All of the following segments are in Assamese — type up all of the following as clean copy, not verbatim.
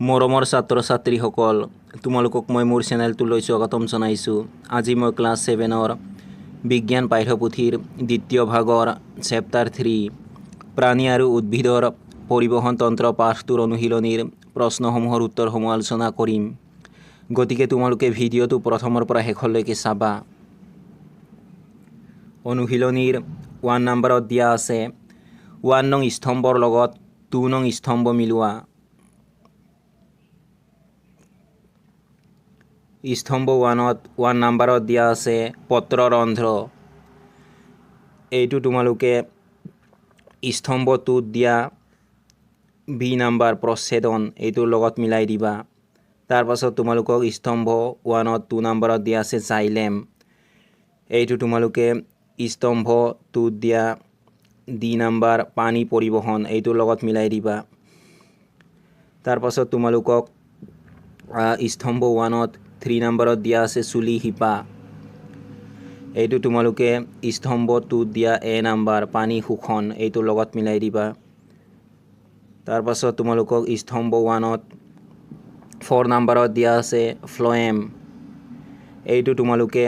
মৰমৰ ছাত্ৰ ছাত্ৰীসকল, তোমালোকক মই মোৰ চেনেলটোলৈ স্বাগতম জনাইছোঁ। আজি মই ক্লাছ 7ৰ বিজ্ঞান পাঠ্যপুথিৰ দ্বিতীয় ভাগৰ চেপ্টাৰ 3 প্ৰাণী আৰু উদ্ভিদৰ পৰিবহণ তন্ত্ৰ পাঠটোৰ অনুশীলনীৰ প্ৰশ্নসমূহৰ উত্তৰসমূহ আলোচনা কৰিম। গতিকে তোমালোকে ভিডিঅ'টো প্ৰথমৰ পৰা শেষলৈকে চাবা। অনুশীলনীৰ 1 নম্বৰত দিয়া আছে 1 নং স্তম্ভৰ লগত 2 নং স্তম্ভ মিলোৱা। স্তম্ভ 1ত 1 নম্বৰত দিয়া আছে পত্ৰৰন্ধ্ৰ। এইটো তোমালোকে স্তম্ভ 2ত দিয়া B নম্বৰ প্ৰচ্ছেদন এইটোৰ লগত মিলাই দিবা। তাৰ পাছত তোমালোকক স্তম্ভ 1ত 2 নম্বৰত দিয়া আছে জাইলেম। এইটো তোমালোকে স্তম্ভ 2ত দিয়া D নম্বৰ পানী পৰিবহণ এইটোৰ লগত মিলাই দিবা। তাৰ পাছত তোমালোকক স্তম্ভ 1ত 3 নম্বৰত দিয়া আছে চুলি শিপা। এইটো তোমালোকে স্তম্ভ 2ত দিয়া A নম্বৰ পানী শোষণ এইটোৰ লগত মিলাই দিবা। তাৰ পাছত তোমালোকক স্তম্ভ 1ত 4 নম্বৰত দিয়া আছে ফ্লয়েম। এইটো তোমালোকে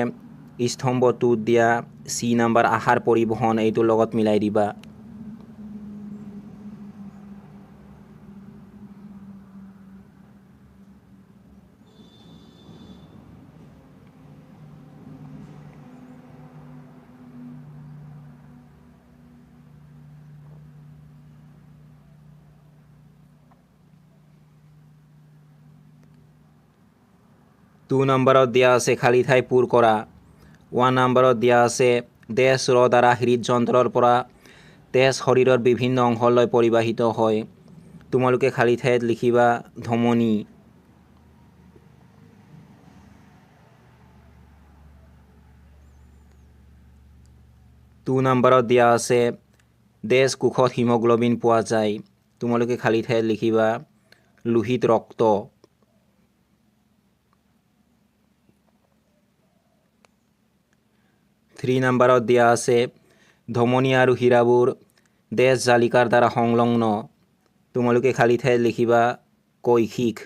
স্তম্ভ 2ত দিয়া C নম্বৰ আহাৰ পৰিবহণ এইটোৰ লগত মিলাই দিবা। টু নম্বৰত দিয়া আছে খালী ঠাই পূৰ কৰা। 1 নম্বৰত দিয়া আছে তেজ ৰ দ্বাৰা হৃদযন্ত্ৰৰ পৰা তেজ শৰীৰৰ বিভিন্ন অংশলৈ পৰিবাহিত হয়। তোমালোকে খালী ঠাইত লিখিবা ধমনী। টু নম্বৰত দিয়া আছে তেজ কোষত হিমোগ্লোবিন পোৱা যায়। তোমালোকে খালী ঠাইত লিখিবা লোহিত ৰক্ত। 3 নম্বৰত দিয়া আছে ধমনী আৰু হীৰাবোৰ তেজ জালিকাৰ দ্বাৰা সংলগ্ন। তোমালোকে খালী ঠাইত লিখিবা কৈশিক।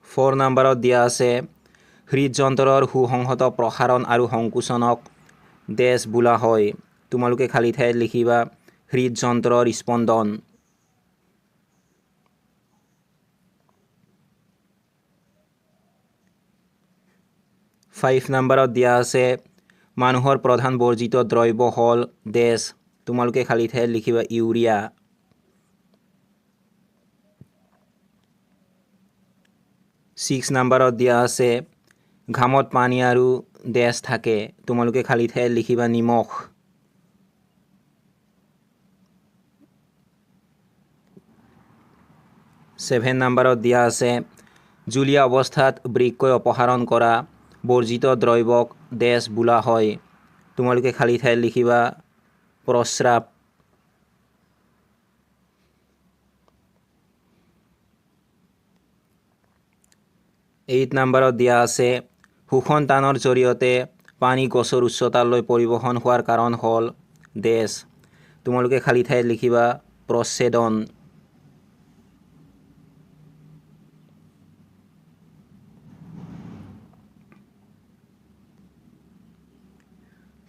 4 নম্বৰত দিয়া আছে হৃদযন্ত্ৰৰ সুসংহত প্ৰসাৰণ আৰু সংকোচনক তেজ বোলা হয়। তোমালোকে খালী ঠাইত লিখিবা হৃদযন্ত্ৰৰ স্পন্দন। 5 নম্বৰত দিয়া আছে মানুহৰ প্ৰধান বৰ্জিত দ্ৰব্য হ'ল তেজ। তোমালোকে খালী ঠাইত লিখিবা ইউৰিয়া। 6 নম্বৰত দিয়া আছে ঘামত পানী আৰু তেজ থাকে। তোমালোকে খালী ঠাইত লিখিবা নিমখ। 7 নম্বৰত দিয়া আছে জুলীয়া অৱস্থাত বৃক্কই অপসাৰণ কৰা বৰ্জিত দ্ৰব্যক তেজ বোলা হয়। তোমালোকে খালী ঠাইত লিখিবা প্ৰস্ৰাৱ। 8 নম্বৰত দিয়া আছে শোষণ টানৰ জৰিয়তে পানী গছৰ উচ্চতালৈ পৰিবহণ হোৱাৰ কাৰণ হ'ল তেজ। তোমালোকে খালী ঠাইত লিখিবা প্ৰচ্ছেদন।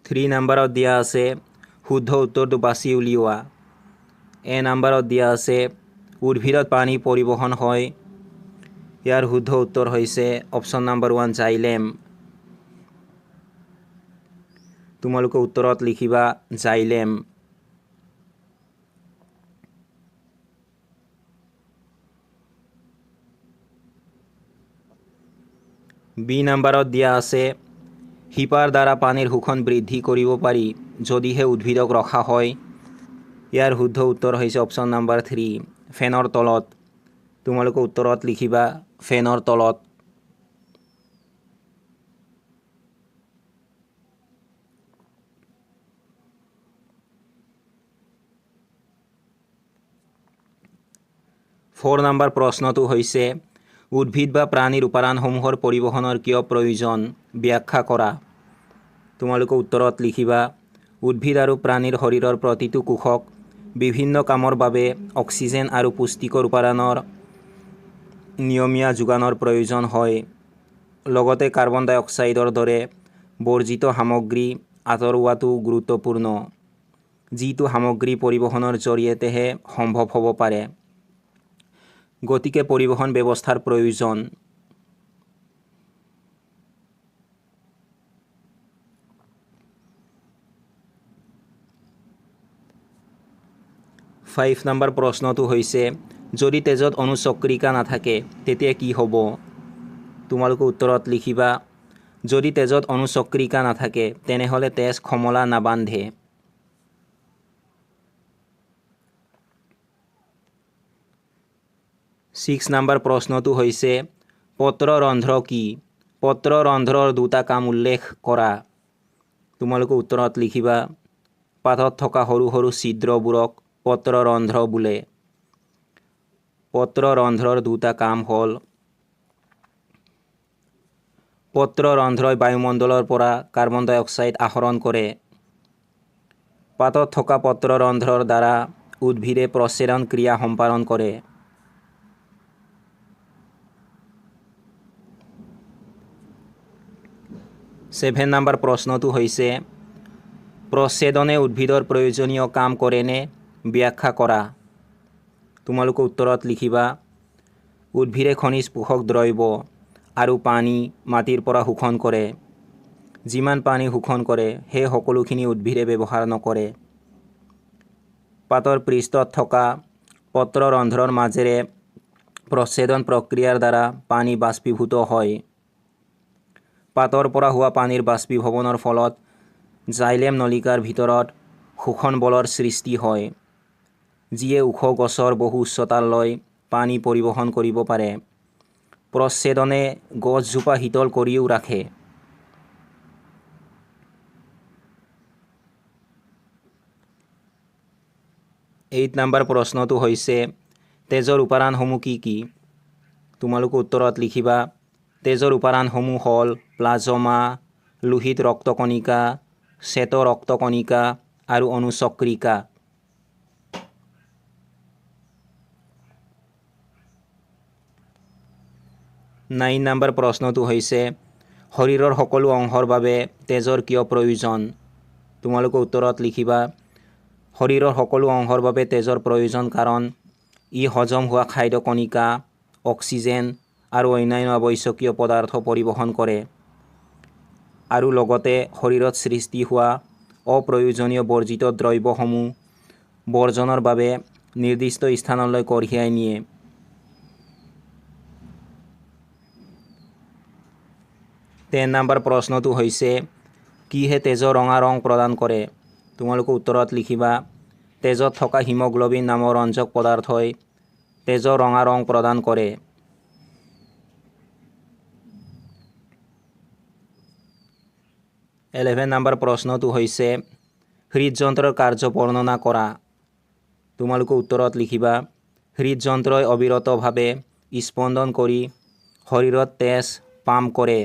3 নম্বৰত দিয়া আছে শুদ্ধ উত্তৰটো বাছি উলিওৱা। A নম্বৰত দিয়া আছে উদ্ভিদত পানী পৰিবহণ হয়। ইয়াৰ শুদ্ধ উত্তৰ হৈছে অপশ্যন নম্বৰ 1 জাইলেম। তোমালোকে উত্তৰত লিখিবা জাইলেম। B নম্বৰত দিয়া আছে শিপাৰ দ্বাৰা পানীৰ শোষণ বৃদ্ধি কৰিব পাৰি যদিহে উদ্ভিদক ৰখা হয়। ইয়াৰ শুদ্ধ উত্তৰ হৈছে অপশ্যন নম্বৰ 3 ফেনৰ তলত। তোমালোকে উত্তৰত লিখিবা ফেনৰ তলত। ফ'ৰ নম্বৰ প্ৰশ্নটো হৈছে উদ্ভিদ বা প্ৰাণীৰ উপাদানসমূহৰ পৰিবহণৰ কিয় প্ৰয়োজন ব্যাখ্যা কৰা। তোমালোকে উত্তৰত লিখিবা উদ্ভিদ আৰু প্ৰাণীৰ শৰীৰৰ প্ৰতিটো কোষক বিভিন্ন কামৰ বাবে অক্সিজেন আৰু পুষ্টিকৰ উপাদানৰ নিয়মীয়া যোগানৰ প্ৰয়োজন হয়। লগতে কাৰ্বন ডাই অক্সাইডৰ দৰে বৰ্জিত সামগ্ৰী আঁতৰোৱাটো গুৰুত্বপূৰ্ণ, যিটো সামগ্ৰী পৰিবহণৰ জৰিয়তেহে সম্ভৱ হ'ব পাৰে। গতিকে পৰিবহণ ব্যৱস্থাৰ প্ৰয়োজন। 5 নম্বৰ প্ৰশ্নটো হৈছে, যদি তেজত অনুচক্ৰিকা নাথাকে তেতিয়া কি হ'ব? তোমালোকে উত্তৰত লিখিবা, যদি তেজত অনুচক্ৰিকা নাথাকে তেনেহ'লে তেজ খমলা নাবান্ধে। ছিক্স নম্বৰ প্ৰশ্নটো হৈছে, পত্ৰৰন্ধ্ৰ কি? পত্ৰৰন্ধ্ৰৰ দুটা কাম উল্লেখ কৰা। তোমালোকে উত্তৰত লিখিবা, পাতত থকা সৰু সৰু ছিদ্ৰবোৰক পত্ৰৰন্ধ্ৰ বোলে। পত্ৰৰন্ধ্ৰৰ দুটা কাম হ'ল, পত্ৰৰন্ধ্ৰই বায়ুমণ্ডলৰ পৰা কাৰ্বন ডাই অক্সাইড আহৰণ কৰে। পাতত থকা পত্ৰৰন্ধ্ৰৰ দ্বাৰা উদ্ভিদে প্ৰচ্ছেদন ক্ৰিয়া সম্পাদন কৰে। ছেভেন নম্বৰ প্ৰশ্নটো হৈছে, প্ৰচ্ছেদনে উদ্ভিদৰ প্ৰয়োজনীয় কাম কৰেনে? ব্যাখ্যা কৰা। তোমালোকে উত্তৰত লিখিবা, উদ্ভিদে খনিজ পোষক দ্ৰব্য আৰু পানী মাটিৰ পৰা শোষণ কৰে। যিমান পানী শোষণ কৰে সেই সকলোখিনি উদ্ভিদে ব্যৱহাৰ নকৰে। পাতৰ পৃষ্ঠত থকা পত্ৰৰন্ধ্ৰৰ মাজেৰে প্ৰচ্ছেদন প্ৰক্ৰিয়াৰ দ্বাৰা পানী বাষ্পীভূত হয়। পাতৰ পৰা হোৱা পানীৰ বাষ্পীভৱনৰ ফলত জাইলেম নলিকাৰ ভিতৰত শোষণ বলৰ সৃষ্টি হয়, যিয়ে ওখ গছৰ বহু উচ্চতালৈ পানী পৰিবহণ কৰিব পাৰে। প্ৰচ্ছেদনে গছজোপা শীতল কৰিও ৰাখে। 8 নম্বৰ প্ৰশ্নটো হৈছে, তেজৰ উপাদানসমূহ কি কি? তোমালোকে উত্তৰত লিখিবা, তেজৰ উপাদানসমূহ হ'ল প্লাজমা, লোহিত ৰক্তকণিকা, শ্বেত ৰক্তকণিকা আৰু অনুচক্ৰিকা। 9 নম্বৰ প্ৰশ্নটো হৈছে, শৰীৰৰ সকলো অংশৰ বাবে তেজৰ কিয় প্ৰয়োজন? তোমালোকে উত্তৰত লিখিবা, শৰীৰৰ সকলো অংশৰ বাবে তেজৰ প্ৰয়োজন কাৰণ ই হজম হোৱা খাদ্য কণিকা, অক্সিজেন আৰু অন্যান্য আৱশ্যকীয় পদাৰ্থ পৰিবহণ কৰে আৰু লগতে শৰীৰত সৃষ্টি হোৱা অপ্ৰয়োজনীয় বৰ্জিত দ্ৰব্যসমূহ বৰ্জনৰ বাবে নিৰ্দিষ্ট স্থানলৈ কঢ়িয়াই নিয়ে। টেন নম্বৰ প্ৰশ্নটো হৈছে, কিহে তেজৰ ৰঙা ৰং প্ৰদান কৰে? তোমালোকে উত্তৰত লিখিবা, তেজত থকা হিমগ্ল'বিন নামৰ ৰঞ্জক পদাৰ্থই তেজৰ ৰঙা ৰং প্ৰদান কৰে। 11 নম্বৰ প্ৰশ্নটো হৈছে, হৃদযন্ত্ৰৰ কাৰ্য বৰ্ণনা কৰা। তোমালোকে উত্তৰত লিখিবা, হৃদযন্ত্ৰই অবিৰতভাৱে স্পন্দন কৰি শৰীৰত তেজ পাম্প কৰে।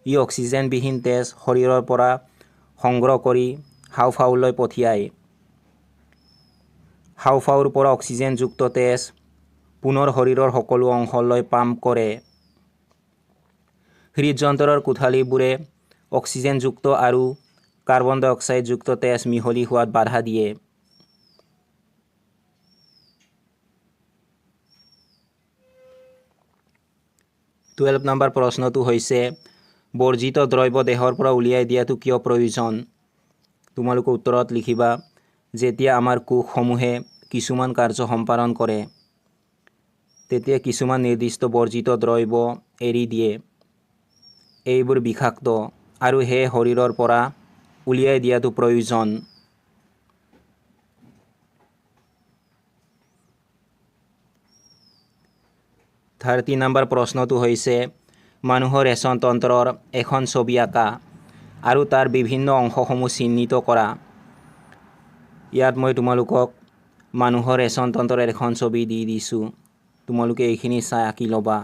ই অক্সিজেনবিহীন তেজ শৰীৰৰ পৰা সংগ্ৰহ কৰি হাঁওফাঁওলৈ পঠিয়ায়। হাঁওফাঁওৰ পৰা অক্সিজেনযুক্ত তেজ পুনৰ শৰীৰৰ সকলো অংশলৈ পাম্প কৰে। হৃদযন্ত্ৰৰ কোঠালীবোৰে অক্সিজেনযুক্ত আৰু কাৰ্বন ডাই অক্সাইডযুক্ত তেজ মিহলি হোৱাত বাধা দিয়ে। টুৱেলভ নম্বৰ প্ৰশ্নটো হৈছে, বৰ্জিত দ্ৰব্য দেহৰ পৰা উলিয়াই দিয়াটো কিয় প্ৰয়োজন? তোমালোকে উত্তৰত লিখিবা, যেতিয়া আমাৰ কোষসমূহে কিছুমান কাৰ্য সম্পাদন কৰে তেতিয়া কিছুমান নিৰ্দিষ্ট বৰ্জিত দ্ৰব্য এৰি দিয়ে। এইবোৰ বিষাক্ত আৰু সেয়ে শৰীৰৰ পৰা উলিয়াই দিয়াটো প্ৰয়োজন। 13 নম্বৰ প্ৰশ্নটো হৈছে, মানুহৰ ৰেচন তন্ত্ৰৰ এখন ছবি আঁকা আৰু তাৰ বিভিন্ন অংশসমূহ চিহ্নিত কৰা। ইয়াত মই তোমালোকক মানুহৰ ৰেচন তন্ত্ৰৰ এখন ছবি দি দিছোঁ, তোমালোকে এইখিনি চাই আঁকি ল'বা।